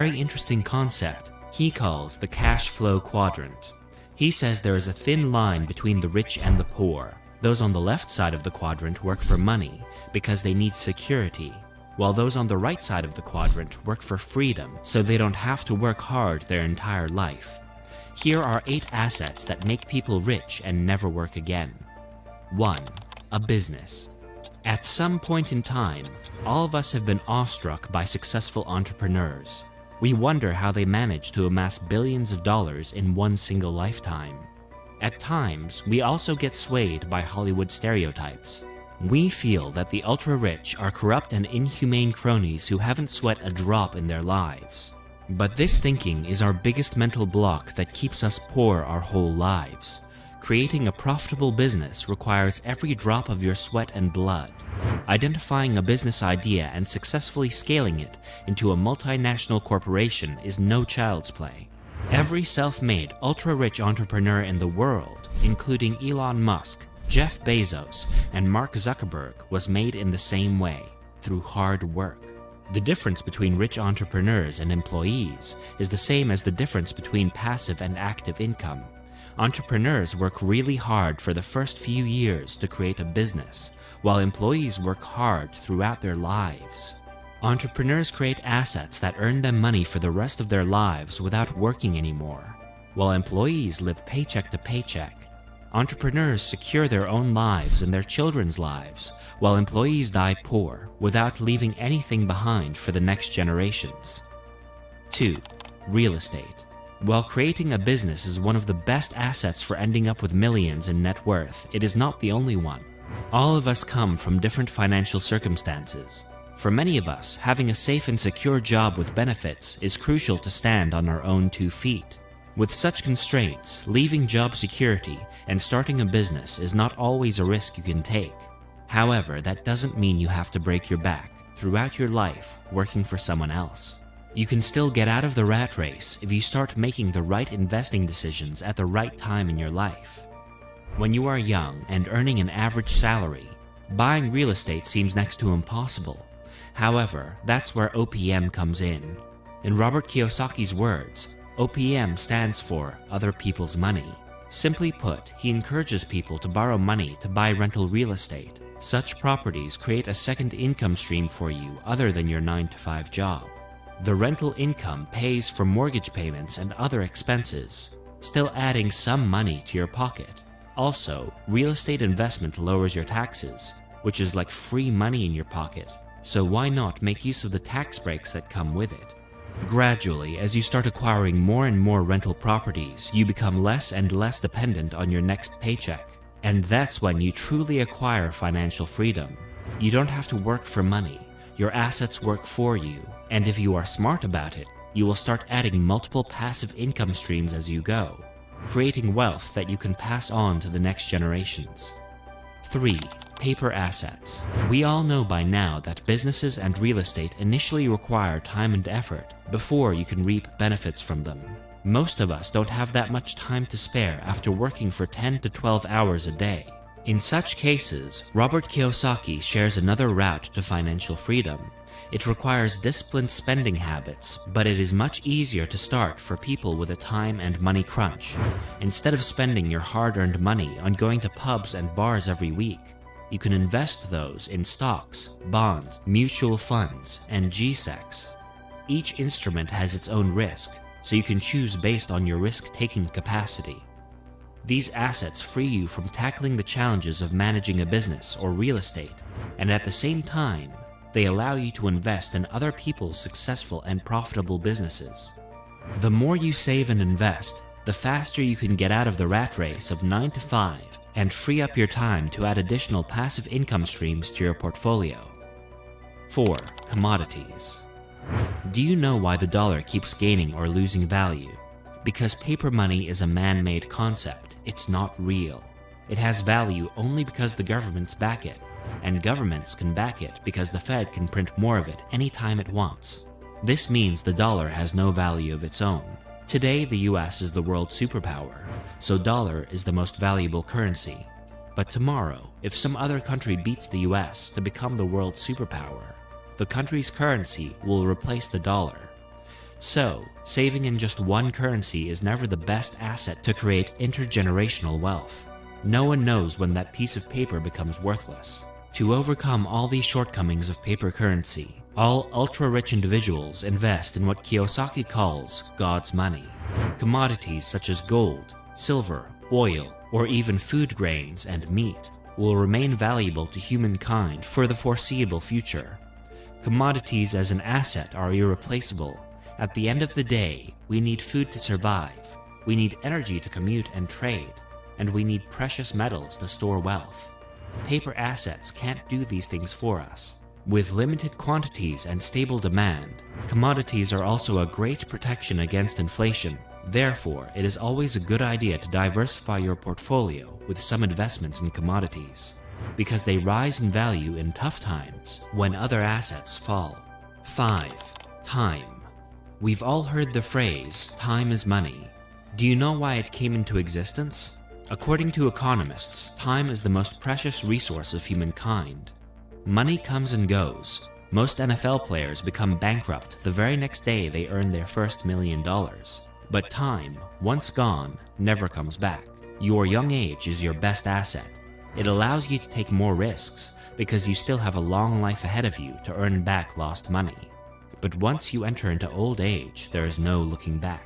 very interesting concept he calls the cash flow quadrant. He says there is a thin line between the rich and the poor. Those on the left side of the quadrant work for money because they need security, while those on the right side of the quadrant work for freedom so they don't have to work hard their entire life. Here are 8 assets that make people rich and never work again. 1. A business. At some point in time, all of us have been awestruck by successful entrepreneurs. We wonder how they manage to amass billions of dollars in one single lifetime. At times, we also get swayed by Hollywood stereotypes. We feel that the ultra-rich are corrupt and inhumane cronies who haven't sweat a drop in their lives. But this thinking is our biggest mental block that keeps us poor our whole lives. Creating a profitable business requires every drop of your sweat and blood. Identifying a business idea and successfully scaling it into a multinational corporation is no child's play. Every self-made, ultra-rich entrepreneur in the world, including Elon Musk, Jeff Bezos, and Mark Zuckerberg, was made in the same way, through hard work. The difference between rich entrepreneurs and employees is the same as the difference between passive and active income. Entrepreneurs work really hard for the first few years to create a business, while employees work hard throughout their lives. Entrepreneurs create assets that earn them money for the rest of their lives without working anymore, while employees live paycheck to paycheck. Entrepreneurs secure their own lives and their children's lives, while employees die poor without leaving anything behind for the next generations. 2. Real estate. While creating a business is one of the best assets for ending up with millions in net worth, it is not the only one. All of us come from different financial circumstances. For many of us, having a safe and secure job with benefits is crucial to stand on our own 2 feet. With such constraints, leaving job security and starting a business is not always a risk you can take. However, that doesn't mean you have to break your back throughout your life working for someone else. You can still get out of the rat race if you start making the right investing decisions at the right time in your life. When you are young and earning an average salary, buying real estate seems next to impossible. However, that's where OPM comes in. In Robert Kiyosaki's words, OPM stands for other people's money. Simply put, he encourages people to borrow money to buy rental real estate. Such properties create a second income stream for you other than your 9-to-5 job. The rental income pays for mortgage payments and other expenses, still adding some money to your pocket. Also, real estate investment lowers your taxes, which is like free money in your pocket. So why not make use of the tax breaks that come with it? Gradually, as you start acquiring more and more rental properties, you become less and less dependent on your next paycheck. And that's when you truly acquire financial freedom. You don't have to work for money. Your assets work for you. And if you are smart about it, you will start adding multiple passive income streams as you go, creating wealth that you can pass on to the next generations. 3. Paper assets. We all know by now that businesses and real estate initially require time and effort before you can reap benefits from them. Most of us don't have that much time to spare after working for 10 to 12 hours a day. In such cases, Robert Kiyosaki shares another route to financial freedom. It requires disciplined spending habits, but it is much easier to start for people with a time and money crunch. Instead of spending your hard-earned money on going to pubs and bars every week, you can invest those in stocks, bonds, mutual funds, and GSECs. Each instrument has its own risk, so you can choose based on your risk-taking capacity. These assets free you from tackling the challenges of managing a business or real estate, and at the same time, they allow you to invest in other people's successful and profitable businesses. The more you save and invest, the faster you can get out of the rat race of 9 to 5 and free up your time to add additional passive income streams to your portfolio. 4. Commodities. Do you know why the dollar keeps gaining or losing value? Because paper money is a man-made concept. It's not real. It has value only because the governments back it. And governments can back it because the Fed can print more of it anytime it wants. This means the dollar has no value of its own. Today, the US is the world superpower, so dollar is the most valuable currency. But tomorrow, if some other country beats the US to become the world superpower, the country's currency will replace the dollar. So, saving in just one currency is never the best asset to create intergenerational wealth. No one knows when that piece of paper becomes worthless. To overcome all these shortcomings of paper currency, all ultra-rich individuals invest in what Kiyosaki calls God's money. Commodities such as gold, silver, oil, or even food grains and meat will remain valuable to humankind for the foreseeable future. Commodities as an asset are irreplaceable. At the end of the day, we need food to survive, we need energy to commute and trade, and we need precious metals to store wealth. Paper assets can't do these things for us. With limited quantities and stable demand, commodities are also a great protection against inflation. Therefore, it is always a good idea to diversify your portfolio with some investments in commodities, because they rise in value in tough times when other assets fall. 5. Time. We've all heard the phrase, time is money. Do you know why it came into existence? According to economists, time is the most precious resource of humankind. Money comes and goes. Most NFL players become bankrupt the very next day they earn their first $1 million. But time, once gone, never comes back. Your young age is your best asset. It allows you to take more risks because you still have a long life ahead of you to earn back lost money. But once you enter into old age, there is no looking back.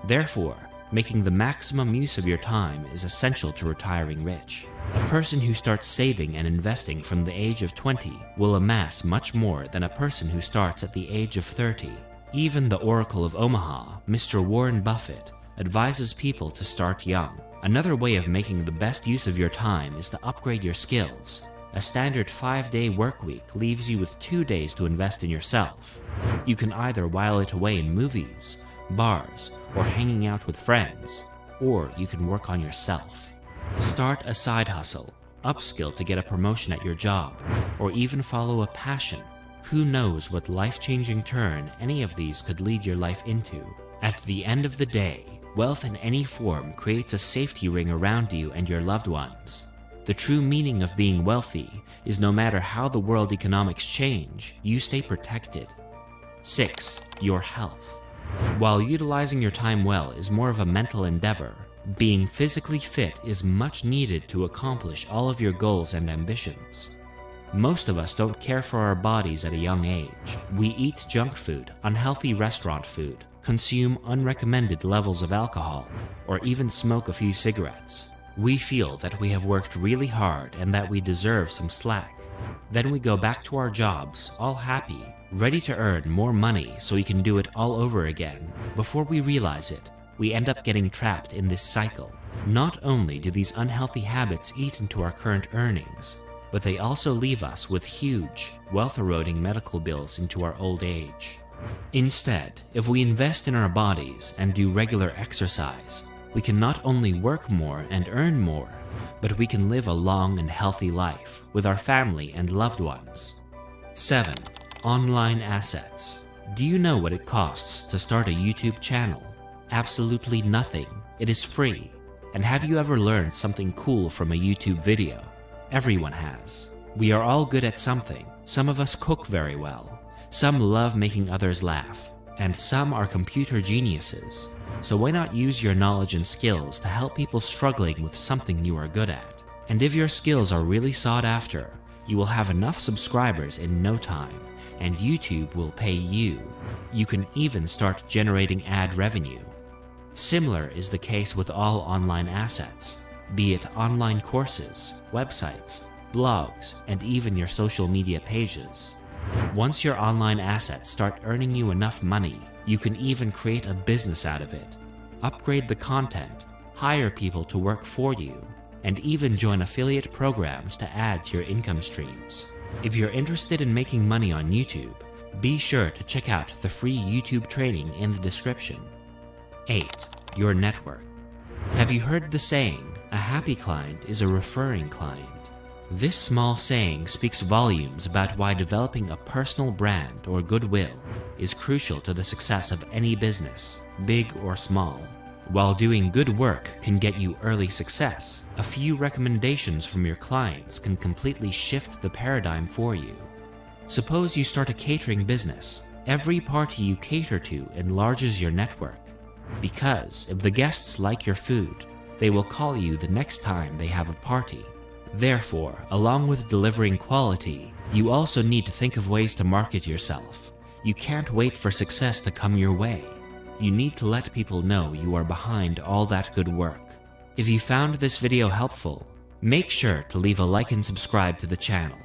Therefore, making the maximum use of your time is essential to retiring rich. A person who starts saving and investing from the age of 20 will amass much more than a person who starts at the age of 30. Even the Oracle of Omaha, Mr. Warren Buffett, advises people to start young. Another way of making the best use of your time is to upgrade your skills. A standard 5-day work week leaves you with 2 days to invest in yourself. You can either while it away in movies, bars, or hanging out with friends, or you can work on yourself. Start a side hustle, upskill to get a promotion at your job, or even follow a passion. Who knows what life-changing turn any of these could lead your life into? At the end of the day, wealth in any form creates a safety ring around you and your loved ones. The true meaning of being wealthy is no matter how the world economics change, you stay protected. 6. Your health. While utilizing your time well is more of a mental endeavor, being physically fit is much needed to accomplish all of your goals and ambitions. Most of us don't care for our bodies at a young age. We eat junk food, unhealthy restaurant food, consume unrecommended levels of alcohol, or even smoke a few cigarettes. We feel that we have worked really hard and that we deserve some slack. Then we go back to our jobs, all happy, ready to earn more money so we can do it all over again. Before we realize it, we end up getting trapped in this cycle. Not only do these unhealthy habits eat into our current earnings, but they also leave us with huge, wealth-eroding medical bills into our old age. Instead, if we invest in our bodies and do regular exercise, we can not only work more and earn more, but we can live a long and healthy life with our family and loved ones. 7. Online assets. Do you know what it costs to start a YouTube channel? Absolutely nothing. It is free. And have you ever learned something cool from a YouTube video? Everyone has. We are all good at something. Some of us cook very well. Some love making others laugh. And some are computer geniuses. So why not use your knowledge and skills to help people struggling with something you are good at? And if your skills are really sought after, you will have enough subscribers in no time, and YouTube will pay you. You can even start generating ad revenue. Similar is the case with all online assets, be it online courses, websites, blogs, and even your social media pages. Once your online assets start earning you enough money, you can even create a business out of it, upgrade the content, hire people to work for you, and even join affiliate programs to add to your income streams. If you're interested in making money on YouTube, be sure to check out the free YouTube training in the description. 8. Your network. Have you heard the saying, a happy client is a referring client? This small saying speaks volumes about why developing a personal brand or goodwill is crucial to the success of any business, big or small. While doing good work can get you early success, a few recommendations from your clients can completely shift the paradigm for you. Suppose you start a catering business. Every party you cater to enlarges your network, because if the guests like your food, they will call you the next time they have a party. Therefore, along with delivering quality, you also need to think of ways to market yourself. You can't wait for success to come your way. You need to let people know you are behind all that good work. If you found this video helpful, make sure to leave a like and subscribe to the channel.